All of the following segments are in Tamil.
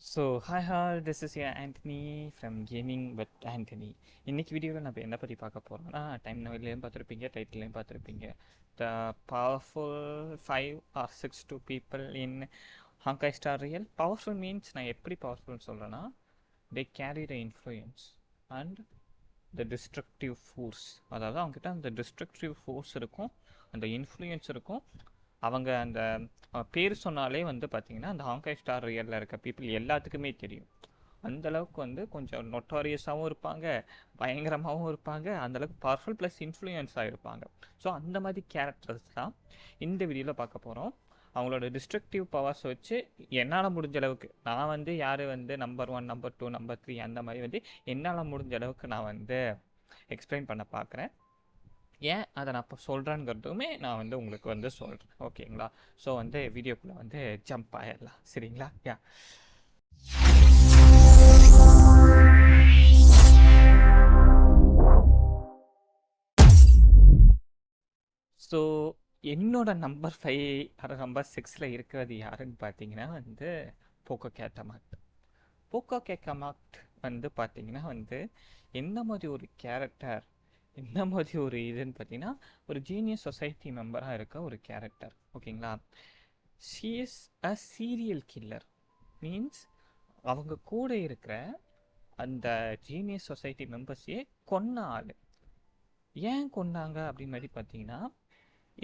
Hi, this is your Anthony from Gaming with Anthony. இன்னைக்கு வீடியோவில் நம்ம என்ன பற்றி பார்க்க போகிறோம்னா டைம் நோயிலையும் பார்த்துருப்பீங்க டைட்டிலையும் பார்த்துருப்பீங்க த powerful 5 or 6 people in Honkai Star Rail. Powerful means நான் எப்படி பவர்ஃபுல்னு சொல்கிறேன்னா they carry the influence and the destructive force. அதாவது அவங்ககிட்ட அந்த destructive force இருக்கும், அந்த இன்ஃப்ளூயன்ஸ் இருக்கும். அவங்க அந்த பேர் சொன்னாலே வந்து பார்த்திங்கன்னா அந்த ஹாங்காய் ஸ்டார் ரியலில் இருக்க பீப்புள் எல்லாத்துக்குமே தெரியும். அந்தளவுக்கு வந்து கொஞ்சம் நொட்டாரியஸாகவும் இருப்பாங்க, பயங்கரமாகவும் இருப்பாங்க, அந்தளவுக்கு பவர்ஃபுல் ப்ளஸ் இன்ஃப்ளூயன்ஸாக இருப்பாங்க. ஸோ அந்த மாதிரி கேரக்டர்ஸ் தான் இந்த வீடியோவில் பார்க்க போகிறோம். அவங்களோட டிஸ்ட்ரக்டிவ் பவர்ஸ் வச்சு என்னால் முடிஞ்ச அளவுக்கு நான் வந்து யார் வந்து நம்பர் 1, நம்பர் 2, நம்பர் 3 அந்த மாதிரி வந்து என்னால் முடிஞ்ச அளவுக்கு நான் வந்து எக்ஸ்பிளைன் பண்ண பார்க்குறேன். ஏன் அதை நான் இப்போ சொல்கிறேங்கிறதுமே நான் வந்து உங்களுக்கு வந்து சொல்கிறேன், ஓகேங்களா? ஸோ வந்து வீடியோக்குள்ளே வந்து ஜம்ப் ஆயிடலாம், சரிங்களா? யா ஸோ என்னோட நம்பர் 5 அது நம்பர் 6 இருக்கிறது யாருன்னு பார்த்தீங்கன்னா வந்து போக்கோ கேட்டமாக்ட். போக்கோ கேட்டமாக்ட் வந்து பார்த்தீங்கன்னா வந்து என்ன மாதிரி ஒரு கேரக்டர், என்ன மாதிரி ஒரு இதுன்னு பார்த்தீங்கன்னா ஒரு ஜீனியஸ் சொசைட்டி மெம்பராக இருக்க ஒரு கேரக்டர், ஓகேங்களா? She is a serial killer. Means அவங்க கூட இருக்கிற அந்த ஜீனியஸ் சொசைட்டி மெம்பர்ஸையே கொன்ன ஆள். ஏன் கொன்னாங்க அப்படின்னு மாதிரி பார்த்தீங்கன்னா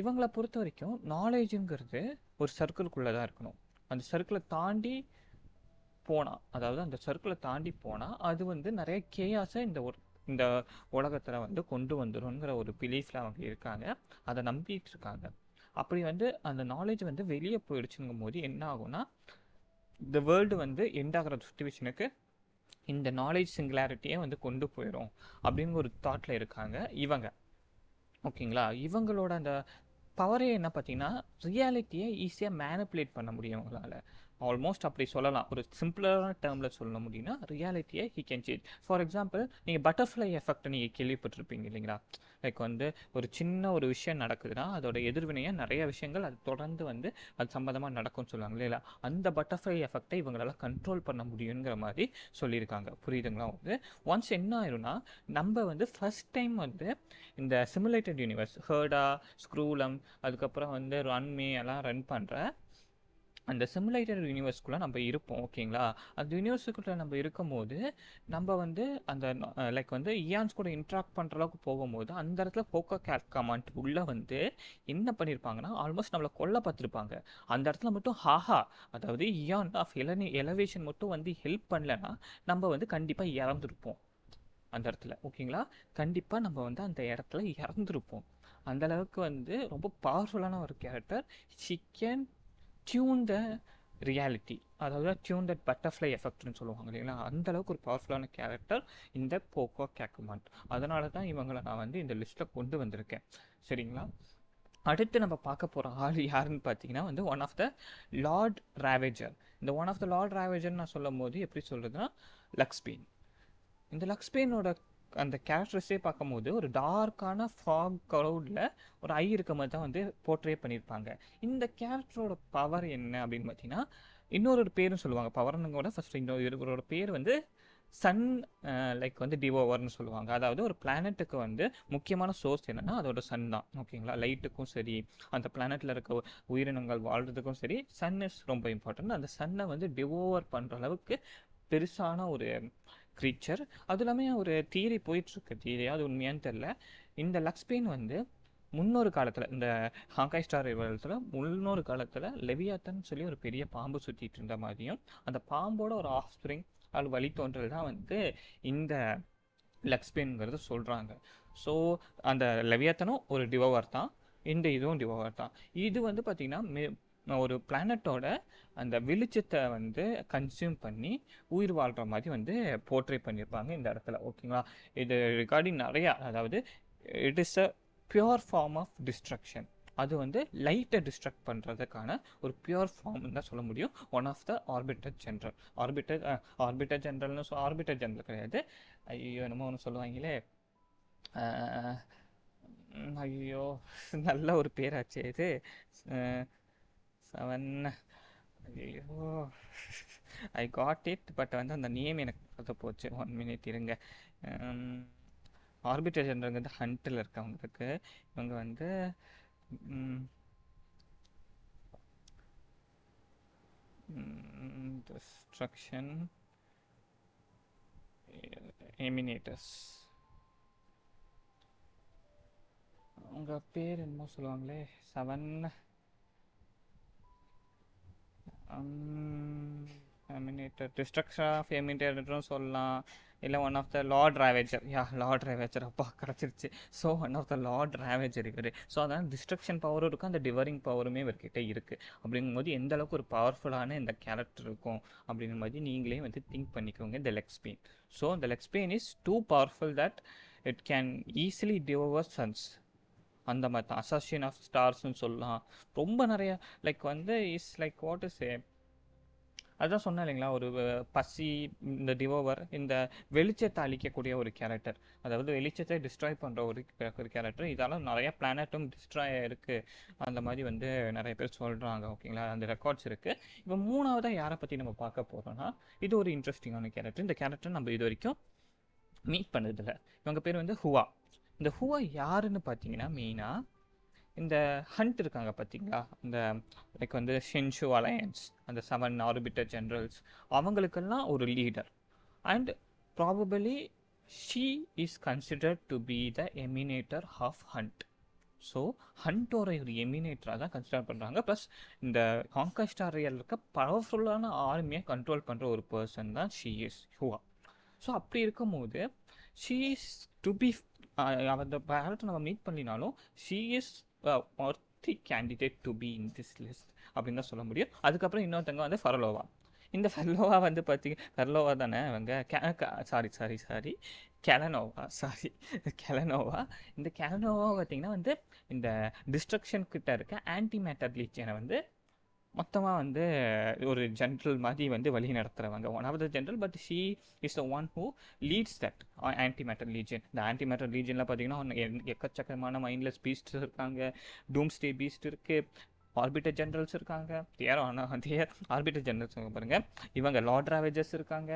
இவங்களை பொறுத்த வரைக்கும் நாலேஜுங்கிறது ஒரு சர்க்கிள்குள்ளே தான் இருக்கணும். அந்த சர்க்கிளை தாண்டி போனால், அதாவது அந்த சர்க்கிளை தாண்டி போனால் அது வந்து நிறைய கேயாஸை இந்த உலகத்தில் வந்து கொண்டு வந்துடும்ங்கிற ஒரு பிலீஃபில் அவங்க இருக்காங்க, அதை நம்பிட்டு இருக்காங்க. அப்படி வந்து அந்த நாலேஜ் வந்து வெளியே போயிடுச்சுங்கும் போது என்ன ஆகும்னா இந்த வேர்ல்டு வந்து எண்ட் ஆகிற சுச்சுவேஷனுக்கு இந்த நாலேஜ் சிங்குலாரிட்டியே வந்து கொண்டு போயிடும் அப்படின்னு ஒரு தாட்டில் இருக்காங்க இவங்க, ஓகேங்களா? இவங்களோட அந்த பவரே என்ன பார்த்தீங்கன்னா ரியாலிட்டியை ஈஸியாக மேனிப்புலேட் பண்ண முடியும் அவங்களால. ஆல்மோஸ்ட் அப்படி சொல்லலாம். ஒரு சிம்பிளான டேர்மில் சொல்ல முடியும்னா ரியாலிட்டியை he can change. For example நீங்கள் பட்டர்ஃப்ளை எஃபெக்ட் நீங்கள் கேள்விப்பட்டிருப்பீங்க இல்லைங்களா? லைக் வந்து ஒரு சின்ன ஒரு விஷயம் நடக்குதுன்னா அதோட எதிர்வினையாக நிறைய விஷயங்கள் அது தொடர்ந்து வந்து அது சம்மந்தமாக நடக்கும்னு சொல்லுவாங்க இல்லைங்களா? அந்த பட்டர்ஃப்ளை எஃபெக்டை இவங்களால கண்ட்ரோல் பண்ண முடியுங்கிற மாதிரி சொல்லியிருக்காங்க, புரியுதுங்களா? வந்து ஒன்ஸ் என்ன ஆயிரும்னா நம்ம வந்து ஃபர்ஸ்ட் டைம் வந்து இந்த சிமுலேட்டட் யூனிவர்ஸ் ஹர்டா, ஸ்க்ரூலம், அதுக்கப்புறம் வந்து ரன்மே எல்லாம் ரன் பண்ணுற அந்த சிமுலேட்டட் யூனிவர்ஸ்குள்ளே நம்ம இருப்போம், ஓகேங்களா? அந்த யூனிவர்ஸுக்குள்ளே நம்ம இருக்கும் போது நம்ம வந்து அந்த லைக் வந்து இயான்ஸ் கூட இன்ட்ராக்ட் பண்ணுற அளவுக்கு போகும்போது அந்த இடத்துல போக்கோ கேட் கமாண்ட் உள்ளே வந்து என்ன பண்ணியிருப்பாங்கன்னா ஆல்மோஸ்ட் நம்மளை கொல்ல பார்த்துருப்பாங்க. அந்த இடத்துல மட்டும் ஹாஹா, அதாவது இயான் ஆஃப் எலவேஷன் மட்டும் வந்து ஹெல்ப் பண்ணலைன்னா நம்ம வந்து கண்டிப்பாக இறந்துருப்போம் அந்த இடத்துல, ஓகேங்களா? கண்டிப்பாக நம்ம வந்து அந்த இடத்துல இறந்துருப்போம். அந்த அளவுக்கு வந்து ரொம்ப பவர்ஃபுல்லான ஒரு character. She can tune the reality, அதாவது டியூன் தட் பட்டர்ஃப்ளை எஃபெக்ட்னு சொல்லுவாங்க இல்லைங்களா? அந்த அளவுக்கு ஒரு பவர்ஃபுல்லான கேரக்டர் இந்த போக்கோ கேக்குமாண்ட். அதனால தான் இவங்களை நான் வந்து இந்த லிஸ்ட்டில் கொண்டு வந்திருக்கேன், சரிங்களா? அடுத்து நம்ம பார்க்க போகிற ஆள் யாருன்னு பார்த்தீங்கன்னா வந்து ஒன் ஆஃப் த லார்ட் ராவேஜர். இந்த ஒன் ஆஃப் த லார்ட் ராவேஜர் நான் சொல்லும் போது எப்படி சொல்கிறதுனா லக்ஸ்பீன். இந்த லக்ஸ்பீனோட அந்த கேரக்டர்ஸே பார்க்கும்போது ஒரு டார்க்கான ஃபாக் க்ளவுடில் ஒரு ஐ இருக்க மாதிரி தான் வந்து போர்ட்ரே பண்ணியிருப்பாங்க. இந்த கேரக்டரோட பவர் என்ன அப்படின்னு பார்த்தீங்கன்னா இன்னொரு பேரும் சொல்லுவாங்க. பவர்னு கூட ஃபஸ்ட் இவரோட பேர் வந்து சன் லைக் வந்து டிவோவர்னு சொல்லுவாங்க. அதாவது ஒரு பிளானட்டுக்கு வந்து முக்கியமான சோர்ஸ் என்னென்னா அதோட சன் தான், ஓகேங்களா? லைட்டுக்கும் சரி அந்த பிளானட்டில் இருக்க உயிரினங்கள் வாழ்கிறதுக்கும் சரி சன் இஸ் ரொம்ப இம்பார்ட்டன்ட். அந்த சன்னை வந்து டிவோவர் பண்ணுற அளவுக்கு பெருசான ஒரு க்ரீச்சர். அது இல்லாமல் ஒரு தியரி போயிட்டுருக்கு, தியரியாக அது உண்மையான்னு தெரில. இந்த லக்ஸ்பீன் வந்து முன்னொரு காலத்தில் இந்த ஹாங்காய் ஸ்டார் ரிவல்ஸில் முன்னொரு காலத்தில் லெவியாத்தன் சொல்லி ஒரு பெரிய பாம்பு சுற்றிட்டு இருந்த மாதிரியும் அந்த பாம்போட ஒரு ஆஃப் ஸ்ப்ரிங் அது வழித்தோன்றல் தான் வந்து இந்த லக்ஸ்பீன்ங்கிறது சொல்கிறாங்க. ஸோ அந்த லெவியாத்தனும் ஒரு டிவோவர் தான், இந்த இதுவும் டிவோவர் தான். இது வந்து பார்த்திங்கன்னா ஒரு பிளானட்டோட அந்த வெளிச்சத்தை வந்து கன்சியூம் பண்ணி உயிர் வாழ்கிற மாதிரி வந்து போர்ட்ரே பண்ணியிருப்பாங்க இந்த இடத்துல, ஓகேங்களா? இது ரிகார்டிங் நிறையா, அதாவது it is a pure form of destruction. அது வந்து லைட்டை டிஸ்ட்ரக்ட் பண்ணுறதுக்கான ஒரு பியூர் ஃபார்ம்னு தான் சொல்ல முடியும். One of the arbiter general. Arbiter ஜென்ரல்னு ஆர்பிட்டர் ஜென்ரல் கிடையாது, ஐயோ என்னமோ ஒன்று சொல்லுவாங்களே, ஐயோ நல்ல ஒரு பேராச்சு இது, 7 ஐயோ, ஐ காட் இட், பட் வந்து அந்த நேம் எனக்கு பார்த்து போச்சு. 1 மினிட் இருங்க. ஆர்பிட்ரேஜன்றது ஹண்ட்டில் இருக்கவங்களுக்கு. இவங்க வந்து டிஸ்ட்ரக்ஷன் எமினேட்டர்ஸ். அவங்க பேர் என்னமோ சொல்லுவாங்களே, 7 எமினேட்டர், டிஸ்ட்ரக்ஷன் ஆஃப் எமினேட்டர்னு சொல்லலாம். இல்லை one of the lord ravager. Lord ravager, அப்பா கிடச்சிருச்சு. So one of the lord ravager இவர். ஸோ அதனால் டிஸ்ட்ரக்ஷன் பவரும் இருக்கும், அந்த டிவரிங் பவருமே இவர்கிட்ட இருக்குது. அப்படிங்கும்போது எந்த அளவுக்கு ஒரு பவர்ஃபுல்லான இந்த கேரக்டர் இருக்கும் அப்படிங்கிற மாதிரி நீங்களே வந்து திங்க் பண்ணிக்கோங்க. இந்த லெக்ஸ்பெயின். ஸோ இந்த லெக்ஸ்பெயின் is too powerful that it can easily devour suns. அந்த மாதிரி தான் அசாசின் ஆஃப் ஸ்டார்ஸ்ன்னு சொல்லலாம். ரொம்ப நிறைய லைக் வந்து is like what is a, அதுதான் சொன்னேன் இல்லைங்களா, ஒரு பசி, இந்த டிவோவர், இந்த வெளிச்சத்தை அழிக்கக்கூடிய ஒரு கேரக்டர், அதாவது வெளிச்சத்தை டிஸ்ட்ராய் பண்ணுற ஒரு கேரக்டர். இதால் நிறைய பிளானட்டும் டிஸ்ட்ராய் ஆகிருக்கு அந்த மாதிரி வந்து நிறைய பேர் சொல்கிறாங்க. ஓகேங்களா, அந்த ரெக்கார்ட்ஸ் இருக்குது. இப்போ மூணாவதாக யாரை பற்றி நம்ம பார்க்க போகிறோன்னா, இது ஒரு இன்ட்ரெஸ்டிங்கான கேரக்டர். இந்த கேரக்டர் நம்ம இது வரைக்கும் மீட் பண்ணதில்லை. இவங்க பேர் வந்து ஹுவா. இந்த ஹுவா யாருன்னு பார்த்தீங்கன்னா, மெயினாக இந்த ஹண்ட் இருக்காங்க பார்த்தீங்களா, இந்த லைக் வந்து ஷென்ஷு அலையன்ஸ், அந்த 7 ஆர்பிட்டர் ஜெனரல்ஸ், அவங்களுக்கெல்லாம் ஒரு leader. And probably she is considered to be the emanator of hunt. So ஹண்டோட ஒரு எமினேட்டராக தான் கன்சிடர் பண்ணுறாங்க. ப்ளஸ் இந்த கான்கஸ்ட் ஏரியாவில் இருக்க பவர்ஃபுல்லான ஆர்மியை கண்ட்ரோல் பண்ணுற ஒரு பர்சன் தான் ஷீ இஸ் ஹுவா. ஸோ அப்படி இருக்கும்போது ஷீ இஸ் டு பி, அந்த பேரட்டை நம்ம மீட் பண்ணினாலும் she is worthy candidate to be in this list அப்படின்னு தான் சொல்ல முடியும். அதுக்கப்புறம் இன்னொருத்தங்க வந்து ஃபெரலோவா. இந்த ஃபெரலோவா வந்து ஃபெரலோவா தானே அவங்க, சாரி கெலனோவா, கெலனோவா. இந்த கெலனோவா பார்த்தீங்கன்னா வந்து இந்த டிஸ்ட்ரக்ஷன் கிட்ட இருக்க ஆன்டி மேட்டர் லீஜனை வந்து மொத்தமாக வந்து ஒரு ஜென்ரல் மாதிரி வந்து வழி நடத்துகிறவங்க. One of the general, but she is the one who leads that anti matter legion. இந்த ஆன்டி மேட்டர் லீஜனில் பார்த்தீங்கன்னா எக்கச்சக்கமான மைண்ட்லெஸ் பீஸ்ட் இருக்காங்க, டூம்ஸ்டே பீஸ்ட் இருக்குது, ஆர்பிட்டர் ஜெனரல்ஸ் இருக்காங்க, ஆர்பிட்டர் ஜெனரல்ஸ் பாருங்கள், இவங்க லார்ட் ராவேஜர்ஸ் இருக்காங்க.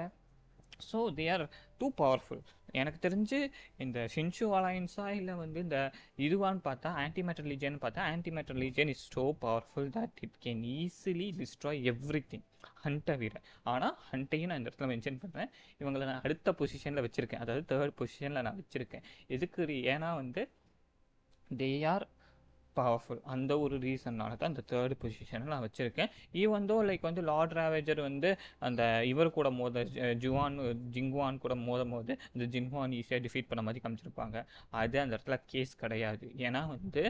So they are too powerful. எனக்கு தெரிஞ்சு இந்த ஷின்ஷு அலையன்ஸா இல்லை வந்து இந்த இதுவான்னு பார்த்தா ஆன்டிமேட்டர் லீஜன் பார்த்தா, antimatter legion is so powerful that it can easily destroy everything ஹண்ட்டை விட. ஆனால் ஹண்ட்டையும் நான் இந்த இடத்துல மென்ஷன் பண்ணுறேன். இவங்களை நான் அடுத்த பொசிஷனில் வச்சுருக்கேன், அதாவது 3rd பொசிஷனில் நான் வச்சுருக்கேன். எதுக்கு, ஏன்னா வந்து தே ஆர் பவர்ஃபுல். அந்த ஒரு ரீசன்னால தான் இந்த 3rd பொசிஷனை நான் வச்சுருக்கேன். ஈவன் தோ லைக் வந்து லார்ட் ராவேஜர் வந்து அந்த இவர் கூட ஜிங்குவான் கூட போது இந்த ஜின்ஹுவான் ஈஸியாக டிஃபீட் பண்ண மாதிரி காமிச்சிருப்பாங்க. அது அந்த இடத்துல கேஸ் கிடையாது. ஏன்னா வந்து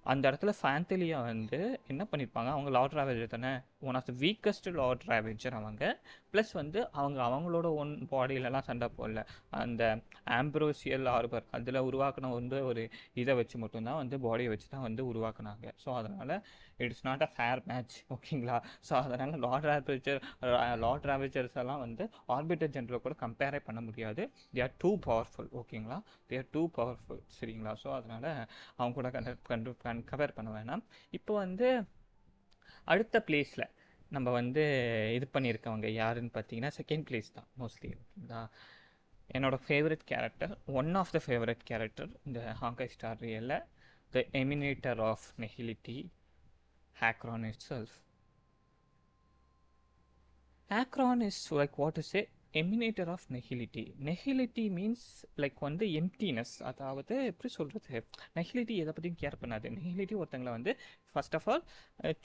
அந்த இடத்துல ஃபேந்தலியா வந்து என்ன பண்ணியிருப்பாங்க, அவங்க லார்ட் ராவேஜர் தானே, one of the weakest lord ravager அவங்க. ப்ளஸ் வந்து அவங்களோட பாடியிலலாம் சண்டை போடல, அந்த ஆம்ப்ரோசியல் ஆர்பர் அதில் உருவாக்கின வந்து ஒரு இதை வச்சு மட்டும்தான் வந்து பாடியை வச்சு தான் வந்து உருவாக்குனாங்க. ஸோ அதனால் it's not a fair match. ஓகேங்களா. ஸோ அதனால் லார்ட் ராவேஜர்ஸ் எல்லாம் வந்து ஆர்பிட்டர் ஜெனரல் கூட கம்பேரே பண்ண முடியாது. They are too powerful. ஓகேங்களா, தே ஆர் டூ பவர்ஃபுல். சரிங்களா. ஸோ அதனால் அவங்க கூட கம்பேர் பண்ண வேணாம். இப்போ வந்து அடுத்த பிளேஸில் நம்ம வந்து இது பண்ணியிருக்கவங்க யாருன்னு பார்த்தீங்கன்னா, 2nd பிளேஸ் தான் மோஸ்ட்லி. ஓகேங்களா. என்னோடய favourite character, one of the favourite character இந்த ஹாங்காய் ஸ்டார் ரியலில், the emanator of nihility, Hakron itself. Hakron is like what to say, emanator of nihility. Nihility means like வந்து எம்டினஸ். அதாவது எப்படி சொல்கிறது, நெஹிலிட்டி எதை பற்றியும் கேர் பண்ணாது. நெஹிலிட்டி ஒருத்தங்களை வந்து ஃபர்ஸ்ட் ஆஃப் ஆல்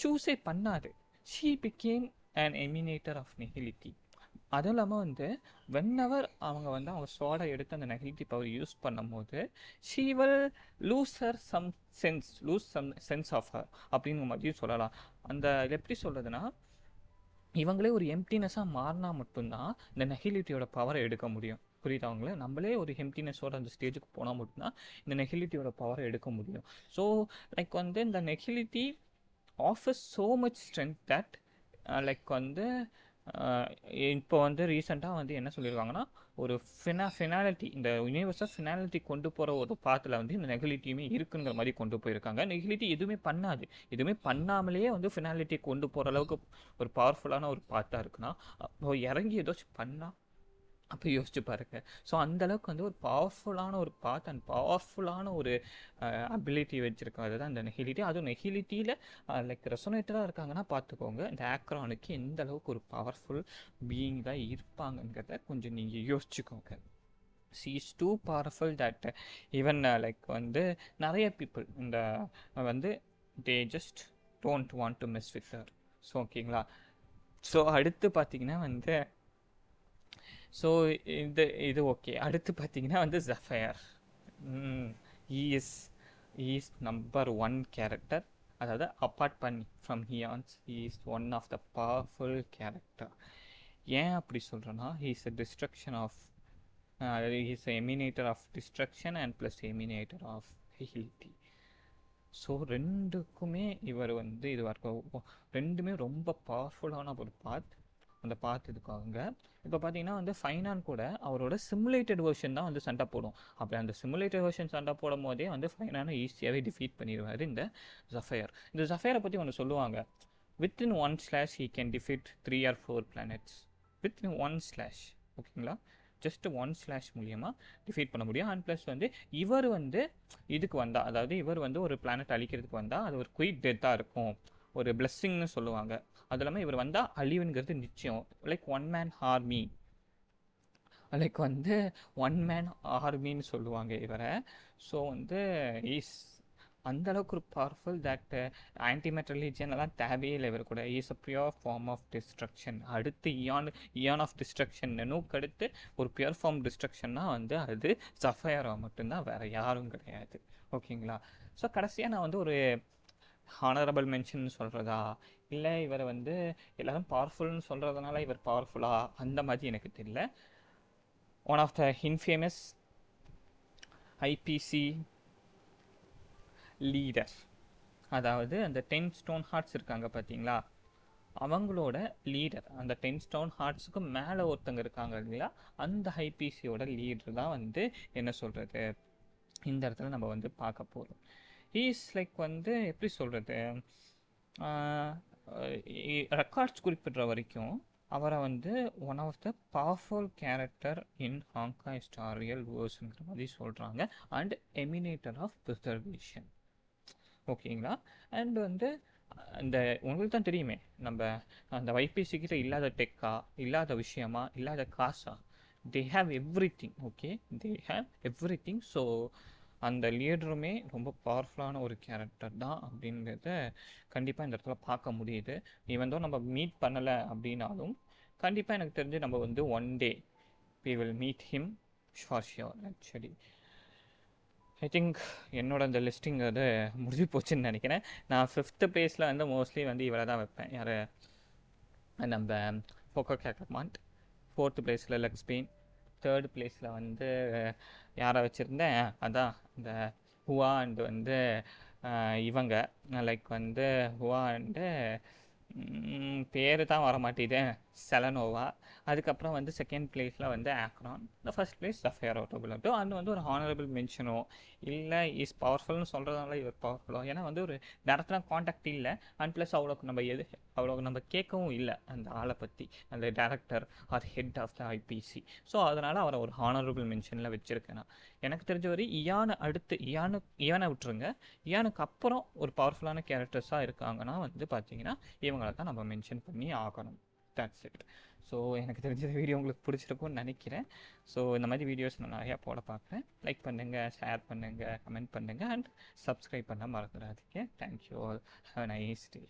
சூஸே பண்ணாது. She became an emanator of nihility. அதுவும் இல்லாமல் வந்து வென்எவர் அவங்க வந்து அவங்க சோடை எடுத்து அந்த நெகட்டிவ் பவர் யூஸ் பண்ணும் போது she will lose some sense of her அப்படிங்கிற மாதிரியும் சொல்லலாம். அந்த எப்படி சொல்கிறதுனா, இவங்களே ஒரு எம்டினஸாக மாறினா மட்டும்தான் இந்த நெகிலிட்டியோட பவரை எடுக்க முடியும். புரியுதா அவங்களே, நம்மளே ஒரு எம்டினஸோட அந்த ஸ்டேஜுக்கு போனால் மட்டும்தான் இந்த நெகிலிட்டியோட பவரை எடுக்க முடியும். ஸோ லைக் வந்து இந்த nihility offers so much strength that like வந்து இப்போ வந்து ரீசெண்டாக வந்து என்ன சொல்லியிருக்காங்கன்னா, ஒரு ஃபினாலிட்டி இந்த யூனிவர்ஸை ஃபினாலிட்டி கொண்டு போகிற ஒரு பாத்தில் வந்து இந்த நெகிலிட்டியுமே இருக்குங்கிற மாதிரி கொண்டு போயிருக்காங்க. நெகிலிட்டி எதுவுமே பண்ணாது, எதுவுமே பண்ணாமலேயே வந்து ஃபினாலிட்டி கொண்டு போகிற அளவுக்கு ஒரு பவர்ஃபுல்லான ஒரு பாத்தாக இருக்குன்னா, அப்போ இறங்கி ஏதாச்சும் பண்ணால் அப்போ யோசிச்சு பாருங்க. ஸோ அந்தளவுக்கு வந்து ஒரு பவர்ஃபுல்லான ஒரு பாத் அண்ட் பவர்ஃபுல்லான ஒரு அபிலிட்டி வச்சுருக்கோம். அதுதான் இந்த நெகிலிட்டி. அதுவும் நெகிலிட்டியில் லைக் ரெசோனேட்டராக இருக்காங்கன்னா பார்த்துக்கோங்க, இந்த ஆக்ரானுக்கு எந்த அளவுக்கு ஒரு பவர்ஃபுல் பீயிங் தான் இருப்பாங்கங்கிறத கொஞ்சம் நீங்கள் யோசிச்சுக்கோங்க. She is too powerful that even like வந்து நிறைய பீப்புள் இந்த வந்து they just don't want to mess with her. So ஓகேங்களா. ஸோ அடுத்து பார்த்தீங்கன்னா வந்து ஸோ இது ஓகே. அடுத்து பார்த்தீங்கன்னா வந்து ஜஃபயர். Is number 1 character. அதாவது அப்பார்ட் பண்ணி ஃப்ரம் ஹியான்ஸ் is one of the powerful character. ஏன் அப்படி சொல்கிறேன்னா, is a destruction of is emanator of destruction and plus emanator of nihility. So ரெண்டுக்குமே இவர் வந்து இது வரைக்கும் ரெண்டுமே ரொம்ப பவர்ஃபுல்லான ஒரு பாத். அந்த பாத் இதுக்காக இப்போ பார்த்தீங்கன்னா வந்து ஃபைனான் கூட அவரோட சிமுலேட்டட் வெர்ஷன் தான் வந்து சண்டை போடும். அப்படி அந்த சிமுலேட்டட் வெர்ஷன் சண்டை போடும் போதே வந்து ஃபைனானை ஈஸியாகவே டிஃபீட் பண்ணிடுவார் இந்த ஜஃபயர். இந்த ஜஃபயரை பற்றி ஒன்று சொல்லுவாங்க, within 1 he can defeat 3 or 4 planets within 1 ஓகேங்களா. ஜஸ்ட் 1 மூலியமாக டிஃபீட் பண்ண முடியும். அண்ட் ப்ளஸ் வந்து இவர் வந்து இதுக்கு வந்தால், அதாவது இவர் வந்து ஒரு பிளானட் அழிக்கிறதுக்கு வந்தால் அது ஒரு குயிக் டெத்தாக இருக்கும், ஒரு பிளெஸ்ஸிங்னு சொல்லுவாங்க. அது இல்லாமல் இவர் வந்தால் அழிவுங்கிறது நிச்சயம். லைக் 1 man army, லைக் வந்து 1 man armyன்னு சொல்லுவாங்க இவரை. ஸோ வந்து இஸ் அந்த அளவுக்கு ஒரு பவர்ஃபுல் தட் ஆன்டிமேட்டர் லீஜியன்லாம் தேவையே இல்லை இவர் கூட. Is a pure form of destruction. அடுத்து இயான் ஆஃப் டிஸ்ட்ரக்ஷன், நெனூக்கு அடுத்து ஒரு பியூர் ஃபார்ம் டிஸ்ட்ரக்ஷன்னா வந்து அது ஜஃபயரா மட்டும்தான், வேறு யாரும் கிடையாது. ஓகேங்களா. ஸோ கடைசியாக நான் வந்து ஒரு ஹானரபிள் மென்ஷன் சொல்கிறதா, இல்லை இவரை வந்து எல்லோரும் பவர்ஃபுல்னு சொல்கிறதுனால இவர் பவர்ஃபுல்லா, அந்த மாதிரி எனக்கு தெரியல. One of the infamous IPC leader, அதாவது அந்த 10 ஸ்டோன் ஹார்ட்ஸ் இருக்காங்க பார்த்தீங்களா, அவங்களோட லீடர். அந்த 10 ஸ்டோன் ஹார்ட்ஸுக்கு மேலே ஒருத்தங்க இருக்காங்க இல்லைங்களா, அந்த ஐபிசியோட லீடர் தான் வந்து என்ன சொல்கிறது இந்த இடத்துல நம்ம வந்து பார்க்க போகிறோம். இஸ் லைக் வந்து எப்படி சொல்கிறது, ரெக்கார்ட்ஸ் குறிப்பிடுற வரைக்கும் அவரை வந்து one of the powerful character in Honkai Star Rail வேர்ஸ்ங்கிற மாதிரி சொல்கிறாங்க. And emanator of preservation. ஓகேங்களா. அண்ட் வந்து அந்த உங்களுக்கு தான் தெரியுமே, நம்ம அந்த வைபிசிக்கிட்ட இல்லாத டெக்கா, இல்லாத விஷயமா, இல்லாத காசா, they have everything. Okay, they have everything. So அந்த லீடருமே ரொம்ப பவர்ஃபுல்லான ஒரு கேரக்டர் தான் அப்படின்றத கண்டிப்பாக இந்த இடத்துல பார்க்க முடியுது. ஈவன் தோ நம்ம மீட் பண்ணலை அப்படின்னாலும் கண்டிப்பாக எனக்கு தெரிஞ்சு நம்ம வந்து one day we will meet him for sure. Actually I think என்னோட அந்த லிஸ்டிங் அது முடிஞ்சு போச்சுன்னு நினைக்கிறேன். நான் 5th பிளேஸில் வந்து மோஸ்ட்லி வந்து இவரை தான் வைப்பேன். யார், நம்ம போக்கோ கேக்கமாண்ட். 4th பிளேஸில் லக்ஸ்பீன். 3rd பிளேஸில் வந்து யாரை வச்சுருந்தேன், அதான் இந்த ஹுவா அண்டு வந்து இவங்க லைக் வந்து ஹுவா அண்டு பேர் தான் வர மாட்டேது, செலனோவா. அதுக்கப்புறம் வந்து 2nd பிளேஸில் வந்து ஆக்ரான். இந்த 1st பிளேஸ் ஜஃபயர் ஆட்டோபிளட்டோ. அண்ட் வந்து ஒரு ஹானரபிள் மென்ஷனோ இல்லை இஸ் பவர்ஃபுல்னு சொல்கிறதுனால இவர் பவர்ஃபுல்லோ, ஏன்னா வந்து ஒரு டேரக்டாக காண்டாக்ட் இல்லை. அண்ட் ப்ளஸ் அவ்வளோக்கு நம்ம அவ்வளோக்கு நம்ம கேட்கவும் இல்லை அந்த ஆளை பற்றி, அந்த director or head of the IPC. So அதனால் அவரை ஒரு ஹானரபிள் மென்ஷனில் வச்சுருக்கேன் நான். எனக்கு தெரிஞ்ச வரை இயானை அடுத்து இயானை விட்டுருங்க, இயானுக்கு அப்புறம் ஒரு பவர்ஃபுல்லான கேரக்டர்ஸாக இருக்காங்கன்னா வந்து பார்த்தீங்கன்னா இவங்களை தான் நம்ம மென்ஷன் பண்ணி ஆகணும். That's it. ஸோ எனக்கு தெரிஞ்ச வீடியோ உங்களுக்கு பிடிச்சிருக்கும்னு நினைக்கிறேன். ஸோ இந்த மாதிரி வீடியோஸ் நான் நிறையா போட பார்க்குறேன். லைக் பண்ணுங்கள், ஷேர் பண்ணுங்கள், கமெண்ட் பண்ணுங்கள் அண்ட் சப்ஸ்கிரைப் பண்ண மறந்துடாதீங்க. Thank you all. Have a nice day.